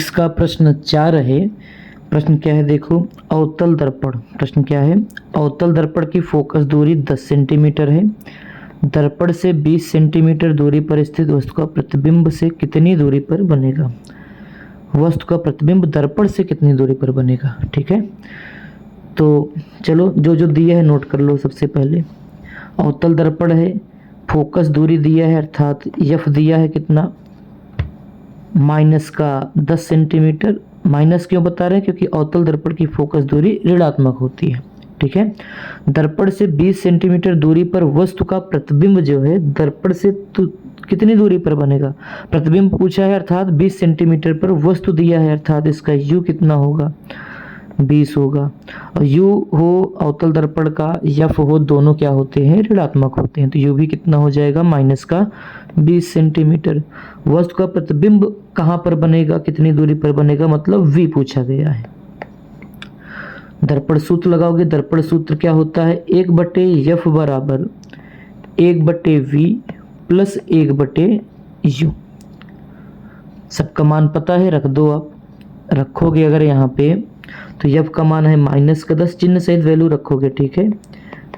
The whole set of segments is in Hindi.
इसका प्रश्न 4 है। प्रश्न क्या है देखो, अवतल दर्पण। प्रश्न क्या है, अवतल दर्पण की फोकस दूरी 10 सेंटीमीटर है। दर्पण से 20 सेंटीमीटर दूरी पर स्थित वस्तु का प्रतिबिंब से कितनी दूरी पर बनेगा। वस्तु का प्रतिबिंब दर्पण से कितनी दूरी पर बनेगा। ठीक है, तो चलो जो जो दिया है नोट कर लो। सबसे पहले अवतल दर्पण है, फोकस दूरी दिया है अर्थात एफ दिया है कितना, माइनस का 10 सेंटीमीटर। माइनस क्यों बता रहे हैं, क्योंकि अवतल दर्पण की फोकस दूरी ऋणात्मक होती है। ठीक है, दर्पण से 20 सेंटीमीटर दूरी पर वस्तु का प्रतिबिंब जो है दर्पण से तो कितनी दूरी पर बनेगा। प्रतिबिंब पूछा है अर्थात 20 सेंटीमीटर पर, वस्तु दिया है अर्थात इसका u कितना होगा, 20 होगा। और u हो अवतल दर्पण का, f हो, दोनों क्या होते हैं, ऋणात्मक होते हैं। तो u भी कितना हो जाएगा, माइनस का 20 सेंटीमीटर। वस्तु का प्रतिबिंब कहाँ पर बनेगा, कितनी दूरी पर बनेगा, मतलब v पूछा गया है। दर्पण सूत्र लगाओगे, दर्पण सूत्र क्या होता है, 1/f बराबर 1/v प्लस 1/u। सबका मान पता है, रख दो। आप रखोगे अगर यहाँ पे तो f का मान है माइनस का 10, चिन्ह सहित वैल्यू रखोगे। ठीक है,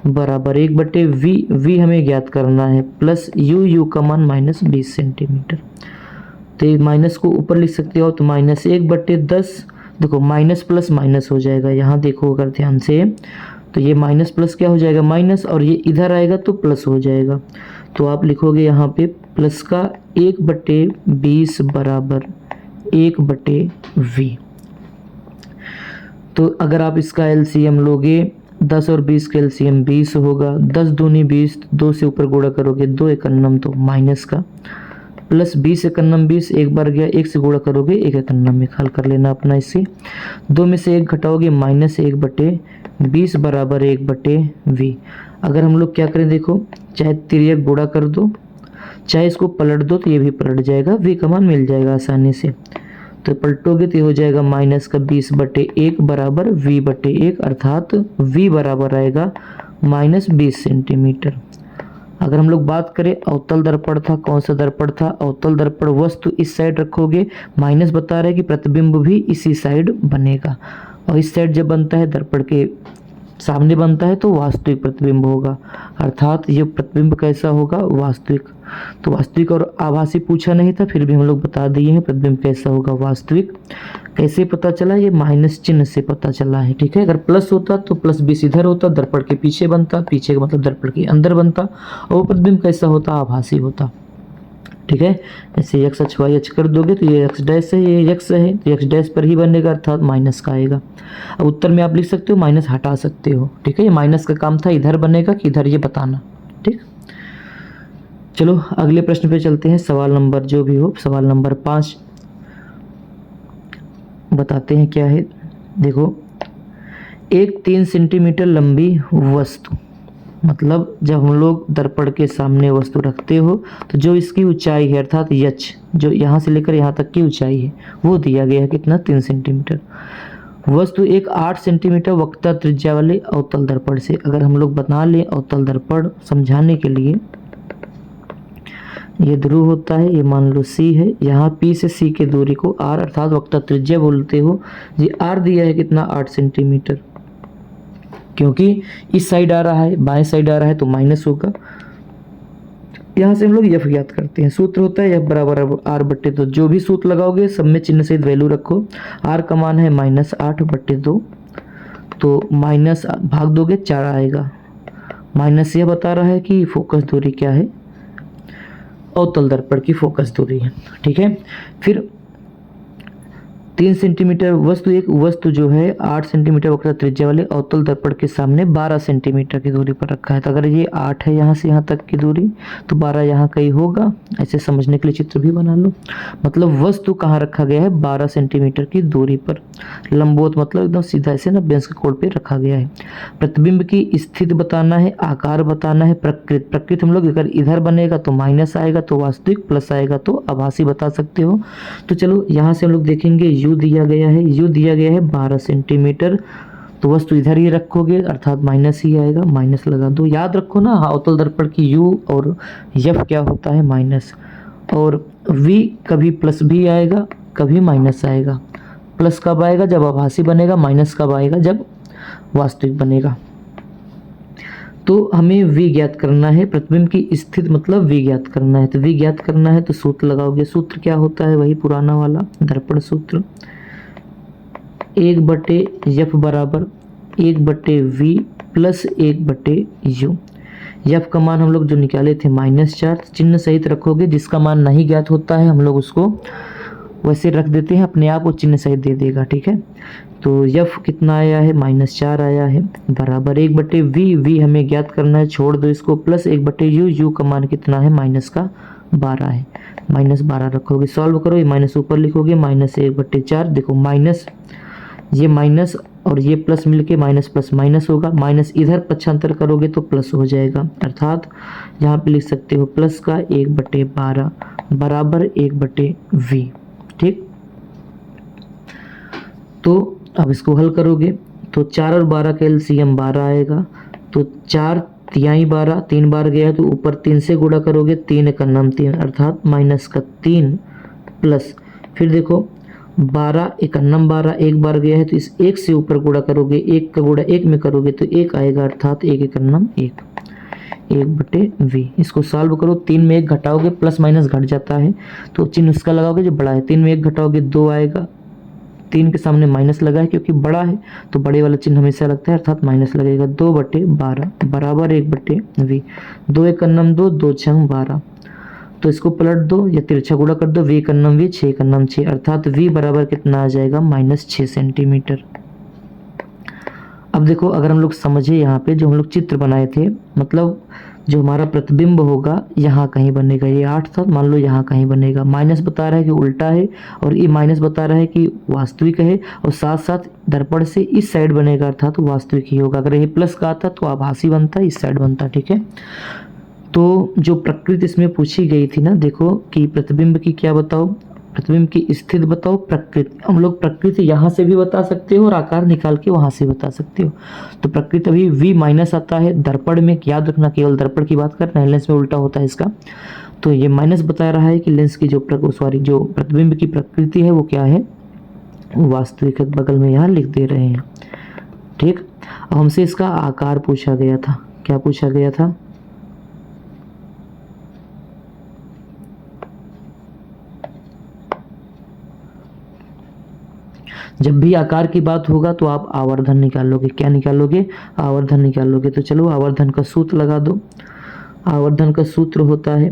बराबर 1/v, v हमें ज्ञात करना है, प्लस u का मान माइनस 20 सेंटीमीटर। तो माइनस को ऊपर लिख सकते हो, तो माइनस 1/10। देखो माइनस प्लस माइनस हो जाएगा, यहाँ देखो अगर ध्यान से, तो ये माइनस प्लस क्या हो जाएगा, माइनस, और ये इधर आएगा तो प्लस हो जाएगा। तो आप लिखोगे यहाँ पे प्लस का 1/20 बराबर 1/v। तो अगर आप इसका एलसीएम लोगे, 10 और 20 का एलसीएम 20 होगा। 10 दूनी 20, 2 से ऊपर गुणा करोगे, 2 एकन्नम तो माइनस का, प्लस 20 एकन्नम 20, एक बार गया, 1 से गुणा करोगे 1 एकन्नम में, हल कर लेना अपना इसे। 2 में से 1 घटाओगे, माइनस 1/20 बराबर 1/v। अगर हम लोग क्या करें, देखो चाहे तिर्यक गुणा कर दो, चाहे इसको पलट दो, तो ये भी पलट जाएगा, v का मान मिल जाएगा आसानी से। तो पलटोगे तो ये हो जाएगा माइनस का 20/1 बराबर v/1, अर्थात v बराबर आएगा माइनस 20 सेंटीमीटर। अगर हम लोग बात करें अवतल दर्पण था, कौन सा दर्पण था, अवतल दर्पण। वस्तु इस साइड रखोगे, माइनस बता रहा है कि प्रतिबिंब भी इसी साइड बनेगा, और इस साइड जब बनता है दर्पण के सामने बनता है तो वास्तविक प्रतिबिंब होगा, अर्थात ये प्रतिबिंब कैसा होगा, वास्तविक। तो वास्तविक और आभासी पूछा नहीं था, फिर भी हम लोग बता दिए हैं प्रतिबिंब कैसा होगा, वास्तविक। कैसे पता चला, ये माइनस चिन्ह से पता चला है। ठीक है, अगर प्लस होता तो प्लस 20 इधर होता, दर्पण के पीछे बनता, पीछे का मतलब दर्पण के अंदर बनता, और वो प्रतिबिंब कैसा होता, आभासी होता। ठीक है, ऐसे x अक्ष y अक्ष कर दोगे तो ये x डैश है, ये x है, तो x डैश पर ही बनेगा, अर्थात माइनस का आएगा। अब उत्तर में आप लिख सकते हो, माइनस हटा सकते हो। ठीक है, ये माइनस का काम था, इधर बनेगा कि इधर, ये बताना। ठीक, चलो अगले प्रश्न पे चलते हैं। सवाल नंबर जो भी हो, सवाल नंबर 5 बताते हैं क्या है। देखो, एक 3 सेंटीमीटर लंबी वस्तु, मतलब जब हम लोग दर्पण के सामने वस्तु रखते हो तो जो इसकी ऊंचाई है अर्थात यच, जो यहाँ से लेकर यहाँ तक की ऊंचाई है, वो दिया गया है कितना, 3 सेंटीमीटर। वस्तु एक 8 सेंटीमीटर वक्रता त्रिज्या वाले अवतल दर्पण से, अगर हम लोग बना लें अवतल दर्पण समझाने के लिए, ये ध्रुव होता है, ये मान लो C है, यहाँ P से C की दूरी को R अर्थात वक्रता त्रिज्या बोलते हो। ये R दिया है कितना, 8 सेंटीमीटर, क्योंकि इस साइड आ रहा है, बाएं साइड आ रहा है तो माइनस होगा। यहाँ से हम लोग f ज्ञात करते हैं, सूत्र होता है f बराबर r/2। जो भी सूत्र लगाओगे सब में चिन्ह सहित वैल्यू रखो। r का मान है -8/2, तो माइनस भाग दोगे 4 आएगा। माइनस यह बता रहा है कि फोकस दूरी क्या है, अवतल दर्पण की फोकस दूरी है। ठीक है, फिर 3 सेंटीमीटर वस्तु जो है 8 सेंटीमीटर वक्रता त्रिज्या वाले अवतल दर्पण के सामने 12 सेंटीमीटर की दूरी पर रखा है। तो अगर ये 8 है यहाँ से यहाँ तक की दूरी, तो 12 यहाँ कहीं होगा। ऐसे समझने के लिए चित्र भी बना लो, मतलब वस्तु कहाँ रखा गया है, 12 सेंटीमीटर की दूरी पर। लंबवत मतलब एकदम सीधा ऐसे ना बेंच के कोण पे रखा गया है। प्रतिबिंब की स्थिति बताना है, आकार बताना है, प्रकृति हम लोग अगर इधर बनेगा तो माइनस आएगा, तो वास्तविक, प्लस आएगा तो आभासी बता सकते हो। तो चलो यहाँ से हम लोग देखेंगे, u दिया गया है, 12 सेंटीमीटर, तो वस्तु इधर ही रखोगे अर्थात माइनस ही आएगा, माइनस लगा दो। याद रखो ना अवतल दर्पण की u और f क्या होता है, माइनस, और v कभी प्लस भी आएगा कभी माइनस आएगा। प्लस कब आएगा? जब आभासी बनेगा। माइनस कब आएगा? जब वास्तविक बनेगा। तो हमें v ज्ञात करना है, प्रतिबिंब की स्थिति मतलब v ज्ञात करना है। तो v ज्ञात करना है तो सूत्र लगाओगे। सूत्र क्या होता है? वही पुराना वाला दर्पण सूत्र, 1/f बराबर 1/v प्लस 1/u। f का मान हम लोग जो निकाले थे -4, चिन्ह सहित रखोगे। जिसका मान नहीं ज्ञात होता है हम लोग उसको वैसे रख देते हैं, अपने आप वो चिन्ह सहित दे देगा, ठीक है। तो f कितना आया है? -4 आया है, बराबर 1/v। v हमें ज्ञात करना है, छोड़ दो इसको, प्लस 1/u। u का मान कितना है? -12 है। -12 रखोगे, सॉल्व करो, ये माइनस ऊपर लिखोगे, -1/4। देखो माइनस, ये माइनस और ये प्लस मिलके माइनस प्लस माइनस होगा। माइनस इधर पक्षांतर करोगे तो प्लस हो जाएगा, अर्थात यहाँ पे लिख सकते हो प्लस का 1/12 बराबर 1/v, ठीक। तो अब इसको हल करोगे तो 4 और 12 का एलसीएम 12 आएगा। तो 4 तिहाई 12, 3 बार गया है तो ऊपर 3 से गुणा करोगे, 3 का नाम 3 अर्थात -3 प्लस, फिर देखो 12 एकन्नम 12, एक बार गया है तो इस 1 से ऊपर गुणा करोगे, 1 का गुणा 1 में करोगे तो 1 आएगा, अर्थात 1 एकन्नम 1, 1/v। इसको सॉल्व करो, 3 में 1 घटाओगे, प्लस माइनस घट जाता है तो चिन्ह उसका लगाओगे जो बड़ा है। 3 में 1 घटाओगे 2 आएगा, 3 के सामने माइनस लगा है क्योंकि बड़ा है तो बड़े वाला चिन्ह हमेशा लगता है, अर्थात माइनस लगेगा। 2/12 बराबर 1/v। 2 एकन्नम 2, 2 छंग 12, तो इसको पलट दो या तिरछा गुणा कर दो, v एकन्नम v, 6 एकन्नम 6, अर्थात v बराबर कितना आ जाएगा? -6 सेंटीमीटर। अब देखो अगर हम लोग समझे, यहाँ पे जो हम लोग चित्र बनाए थे, मतलब जो हमारा प्रतिबिंब होगा यहाँ कहीं बनेगा, ये 8 था, मान लो यहाँ कहीं बनेगा। माइनस बता रहा है कि उल्टा है और ये माइनस बता रहा है कि वास्तविक है, और साथ साथ दर्पण से इस साइड बनेगा, अर्थात तो वास्तविक ही होगा। अगर ये प्लस का आता तो आभासी बनता, इस साइड बनता, ठीक है। तो जो प्रकृति इसमें पूछी गई थी ना, देखो कि प्रतिबिंब की क्या बताओ, प्रतिबिंब की स्थिति बताओ, प्रकृति। हम लोग प्रकृति यहाँ से भी बता सकते हो और आकार निकाल के वहाँ से बता सकते हो। तो प्रकृति अभी v माइनस आता है दर्पण में, याद रखना केवल दर्पण की बात करना है, लेंस में उल्टा होता है इसका। तो ये माइनस बता रहा है कि लेंस की जो प्रतिबिंब की प्रकृति है वो क्या है? वास्तविक। बगल में यहाँ लिख दे रहे हैं, ठीक। अब हमसे इसका आकार पूछा गया था। क्या पूछा गया था? जब भी आकार की बात होगा तो आप आवर्धन निकालोगे। क्या निकालोगे? आवर्धन निकालोगे। तो चलो आवर्धन का सूत्र लगा दो। आवर्धन का सूत्र होता है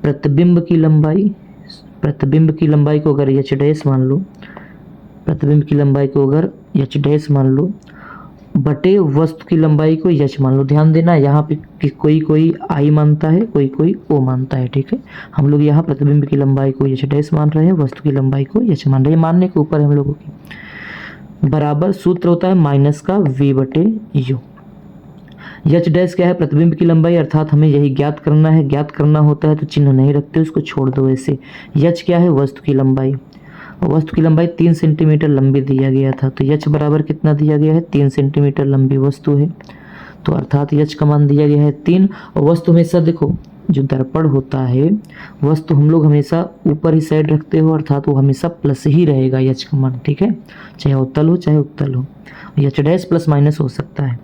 प्रतिबिंब की लंबाई, प्रतिबिंब की लंबाई को अगर h डैश मान लो, प्रतिबिंब की लंबाई को अगर h डैश मान लो, बटे वस्तु की लंबाई को h मान लो। ध्यान देना यहाँ पे कोई कोई I मानता है, कोई कोई O मानता है, ठीक है। हम लोग यहाँ प्रतिबिंब की लंबाई को h डैश मान रहे हैं, वस्तु की लंबाई को h मान रहे हैं, मानने के ऊपर हम लोगों की। बराबर सूत्र होता है माइनस का v/u। h डैश क्या है? प्रतिबिंब की लंबाई, अर्थात हमें यही ज्ञात करना है। ज्ञात करना होता है तो चिन्ह नहीं रखते, उसको छोड़ दो ऐसे। h क्या है? वस्तु की लंबाई। वस्तु की लंबाई 3 सेंटीमीटर लंबी दिया गया था, तो h बराबर कितना दिया गया है? 3 सेंटीमीटर लंबी वस्तु है, तो अर्थात h का मान दिया गया है 3। और वस्तु हमेशा देखो, जो दर्पण होता है वस्तु हम लोग हमेशा ऊपर ही साइड रखते हो, अर्थात वो हमेशा प्लस ही रहेगा h का मान, ठीक है। चाहे अवतल हो चाहे उत्तल हो, h डैश प्लस माइनस हो सकता है।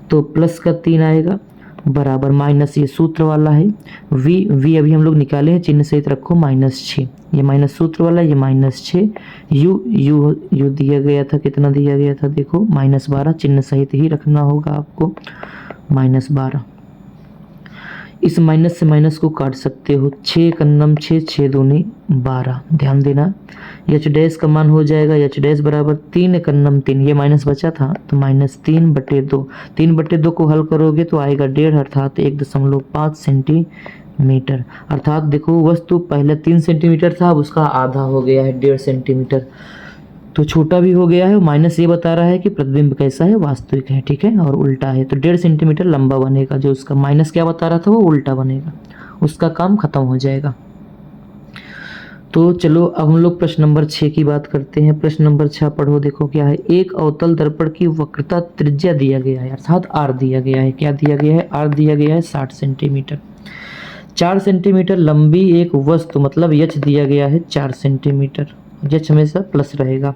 तो प्लस का 3 आएगा बराबर माइनस, ये सूत्र वाला है v अभी हम लोग निकाले हैं, चिन्ह सहित रखो -6। ये माइनस सूत्र वाला, ये -6। u दिया गया था, कितना दिया गया था? देखो -12, चिन्ह सहित ही रखना होगा आपको, -12। इस माइनस से माइनस को काट सकते हो, 6 एकन्नम 6, 6 दूनी 12। ध्यान देना h डैश का मान हो जाएगा h डैश बराबर 3 एकन्नम 3, ये माइनस बचा था तो -3/2। 3/2 को हल करोगे तो आएगा 1.5, अर्थात 1.5 सेंटीमीटर। अर्थात देखो वस्तु पहले 3 सेंटीमीटर था, अब उसका आधा हो गया है 1.5 सेंटीमीटर, तो छोटा भी हो गया है। माइनस ये बता रहा है कि प्रतिबिंब कैसा है? वास्तविक है, ठीक है, और उल्टा है तो 1.5 सेंटीमीटर लंबा बनेगा। जो उसका माइनस क्या बता रहा था वो उल्टा बनेगा, उसका काम खत्म हो जाएगा। तो चलो अब हम लोग प्रश्न नंबर 6 की बात करते हैं। प्रश्न नंबर 6 पढ़ो, देखो क्या है। एक अवतल दर्पण की वक्रता त्रिज्या दिया गया है, अर्थात r दिया गया है। क्या दिया गया है? r दिया गया है 60 सेंटीमीटर। 4 सेंटीमीटर लंबी एक वस्तु, मतलब h दिया गया है 4 सेंटीमीटर, यच हमेशा प्लस रहेगा।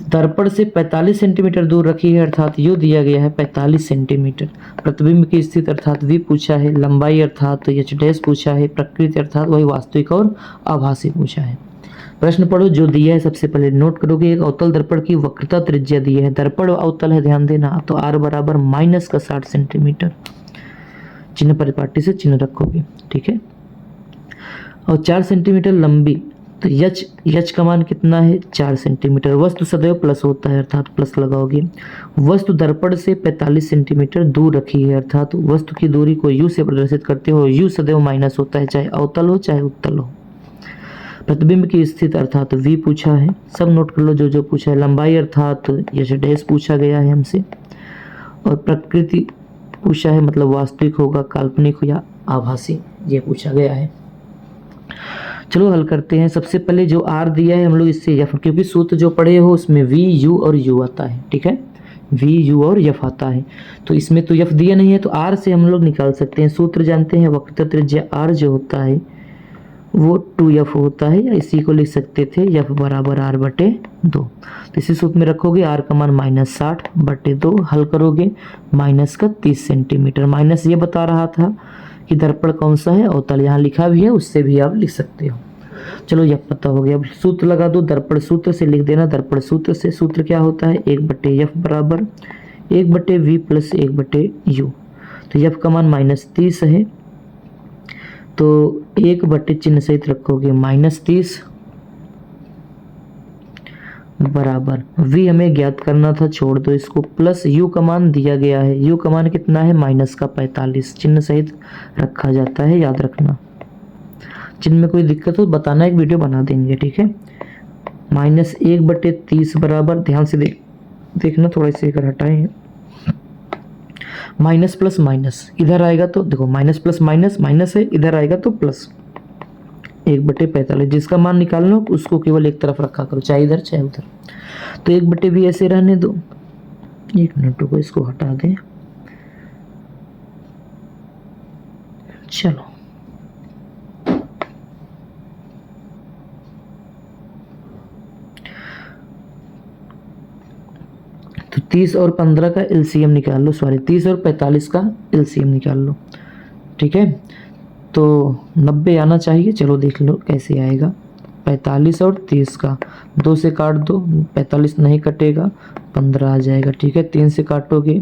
दर्पण से 45 सेंटीमीटर दूर रखी है अर्थात यू दिया गया है 45 सेंटीमीटर। प्रतिबिंब की स्थिति अर्थात वी पूछा है, लंबाई अर्थात एच डैश पूछा है, प्रकृति अर्थात वही वास्तविक और आभासी पूछा है। प्रश्न पढ़ो जो दिया है सबसे पहले नोट करोगे। एक अवतल दर्पण की वक्रता त्रिज्या दी है, दर्पण अवतल है ध्यान देना, तो आर बराबर माइनस का 60 सेंटीमीटर, चिन्ह परिपाटी से चिन्ह रखोगे, ठीक है। और 4 सेंटीमीटर लंबी, तो यच का मान कितना है 4 सेंटीमीटर। वस्तु सदैव प्लस होता है अर्थात प्लस लगाओगे। वस्तु दर्पण से 45 सेंटीमीटर दूर रखी है अर्थात वस्तु की दूरी को यू से प्रदर्शित करते हो, यू सदैव माइनस होता है चाहे अवतल हो चाहे उत्तल हो। प्रतिबिंब की स्थिति अर्थात वी पूछा है, सब नोट कर लो जो जो पूछा है। लंबाई अर्थात एच डैश पूछा गया है हमसे, और प्रकृति पूछा है मतलब वास्तविक होगा, काल्पनिक हो या आभासी, ये पूछा गया है। चलो हल करते हैं। सबसे पहले जो आर दिया है हम लोग इससे एफ, क्योंकि सूत्र जो पढ़े हो उसमें वी यू और यू आता है, ठीक है, वी यू और एफ आता है, तो इसमें तो एफ दिया नहीं है तो आर से हम लोग निकाल सकते हैं। सूत्र जानते हैं, वक्रता त्रिज्या आर जो होता है वो 2f होता है, या इसी को लिख सकते थे f बराबर r बटे 2। तो इसी सूत्र में रखोगे r का मान -60 बटे 2, हल करोगे माइनस का 30 सेंटीमीटर। माइनस ये बता रहा था कि दर्पण कौन सा है, अवतल, यहाँ लिखा भी है, उससे भी आप लिख सकते हो। चलो यह पता हो गया। अब सूत्र लगा दो, दर्पण सूत्र से लिख देना। दर्पण सूत्र से सूत्र क्या होता है, 1/f बराबर 1/v प्लस 1/u। तो f का मान -30 है, तो 1 चिन्ह सहित रखोगे -30 बराबर v हमें ज्ञात करना था, छोड़ दो इसको, प्लस u का मान दिया गया है, u का मान कितना है -45, चिन्ह सहित रखा जाता है, याद रखना। चिन्ह में कोई दिक्कत हो बताना, एक वीडियो बना देंगे, ठीक है। -1/30 बराबर, ध्यान से देखना, थोड़ा से इधर हटाएं, माइनस प्लस माइनस इधर आएगा तो देखो माइनस प्लस माइनस माइनस है, इधर आएगा तो प्लस, 1/45। जिसका मान निकालना हो उसको केवल एक तरफ रखा करो, चाहे इधर चाहे उधर। तो 1/v ऐसे रहने दो, 1 मिनट रुको, इसको हटा दें। चलो तो 30 और 15 का एलसीएम निकाल लो, सॉरी 30 और 45 का एलसीएम निकाल लो, ठीक है। तो 90 आना चाहिए, चलो देख लो कैसे आएगा। 45 और 30 का 2 से काट दो, 45 नहीं कटेगा, 15 आ जाएगा, ठीक है। 3 से काटोगे,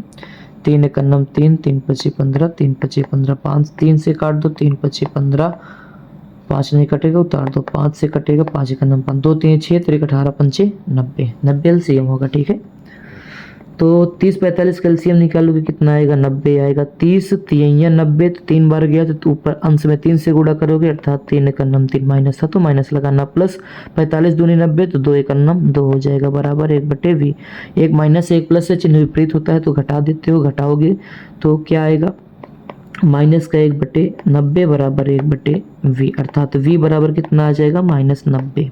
3 1 9 3, 3 5 15, 3 5 15 5, 3 से काट दो, 3 5 15, 5 नहीं कटेगा, उतार दो, 5 से कटेगा, 5 1 9 5, 2 3 6, 3 18 5 90, 90 एलसीएम होगा, ठीक है। तो 30 45 कैल्शियम निकालोगे कितना आएगा, 90 आएगा। 30 3 90, तो 3 बार गया तो ऊपर अंश में 3 से गुणा करोगे अर्थात 3 1 9 3 माइनस था तो माइनस लगाना, प्लस 45 दूनी 90, तो 2 1 9 2 हो जाएगा बराबर 1/v। एक माइनस एक प्लस से चिन्ह विपरीत होता है तो घटा देते हो, घटाओगे तो क्या आएगा, माइनस का 1/90 बराबर 1/v, अर्थात v बराबर कितना आ जाएगा -90।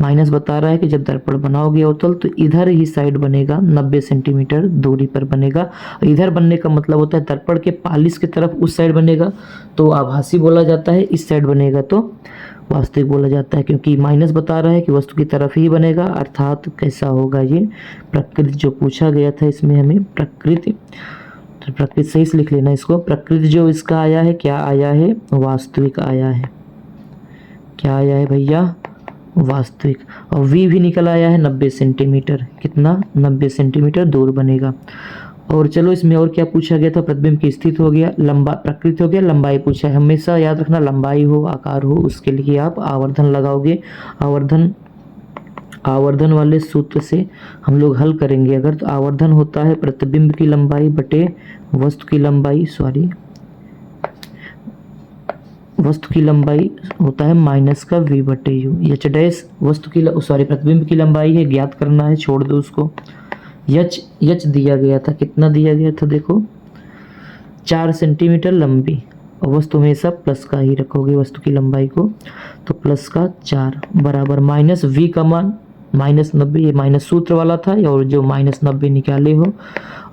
माइनस बता रहा है कि जब दर्पण बनाओगे अवतल तो इधर ही साइड बनेगा, 90 सेंटीमीटर दूरी पर बनेगा। इधर बनने का मतलब होता है दर्पण के पालिस की तरफ उस साइड बनेगा तो आभासी बोला जाता है, इस साइड बनेगा तो वास्तविक बोला जाता है, क्योंकि माइनस बता रहा है कि वस्तु की तरफ ही बनेगा, अर्थात कैसा होगा ये, प्रकृति जो पूछा गया था इसमें हमें प्रकृति, तो प्रकृति सही से लिख लेना इसको। प्रकृति जो इसका आया है क्या आया है, वास्तविक आया है, क्या आया है भैया, वास्तविक। और v भी निकल आया है 90 सेंटीमीटर, कितना 90 सेंटीमीटर दूर बनेगा। और चलो इसमें और क्या पूछा गया था, प्रतिबिंब की स्थिति हो गया, लंबा प्रकृति हो गया, लंबाई पूछा है। हमेशा याद रखना लंबाई हो आकार हो उसके लिए आप आवर्धन लगाओगे, आवर्धन वाले सूत्र से हम लोग हल करेंगे। अगर तो आवर्धन होता है प्रतिबिंब की लंबाई बटे वस्तु की लंबाई, सॉरी वस्तु की लंबाई होता है माइनस का v/u। एच डैश वस्तु की सॉरी प्रतिबिंब की लंबाई है, ज्ञात करना है, छोड़ दो उसको। यच दिया गया था, कितना दिया गया था देखो 4 सेंटीमीटर लंबी, और वस्तु हमेशा प्लस का ही रखोगे वस्तु की लंबाई को, तो प्लस का 4 बराबर माइनस v का मान -90, ये माइनस सूत्र वाला था, और जो -90 निकाले हो,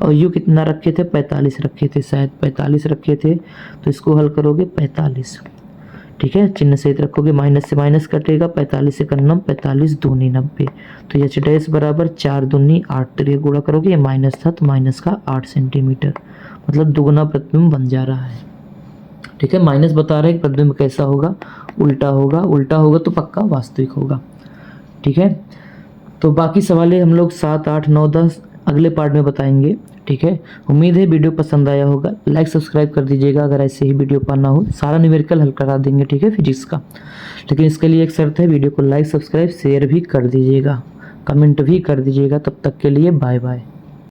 और u कितना रखे थे 45 रखे थे, शायद 45 रखे थे, तो इसको हल करोगे 45, ठीक है, चिन्ह सहित रखोगे, माइनस से माइनस कटेगा, 45 से नम 45 दूनी 90, तो एच डैश बराबर 4 दूनी 8, तो गुणा करोगे, ये माइनस था तो माइनस का 8 सेंटीमीटर, मतलब दुगुना प्रतिबिंब बन जा रहा है। ठीक है, माइनस बता रहे हैं कि प्रतिबिंब कैसा होगा, उल्टा होगा, उल्टा होगा तो पक्का वास्तविक होगा। ठीक है, तो बाकी सवालें हम लोग 7, 8, 9, 10 अगले पार्ट में बताएंगे। ठीक है, उम्मीद है वीडियो पसंद आया होगा, लाइक सब्सक्राइब कर दीजिएगा अगर ऐसे ही वीडियो पाना हो, सारा न्यूमेरिकल हल करा देंगे। ठीक है, फिजिक्स का, लेकिन इसके लिए एक शर्त है, वीडियो को लाइक सब्सक्राइब शेयर भी कर दीजिएगा, कमेंट भी कर दीजिएगा। तब तक के लिए बाय बाय।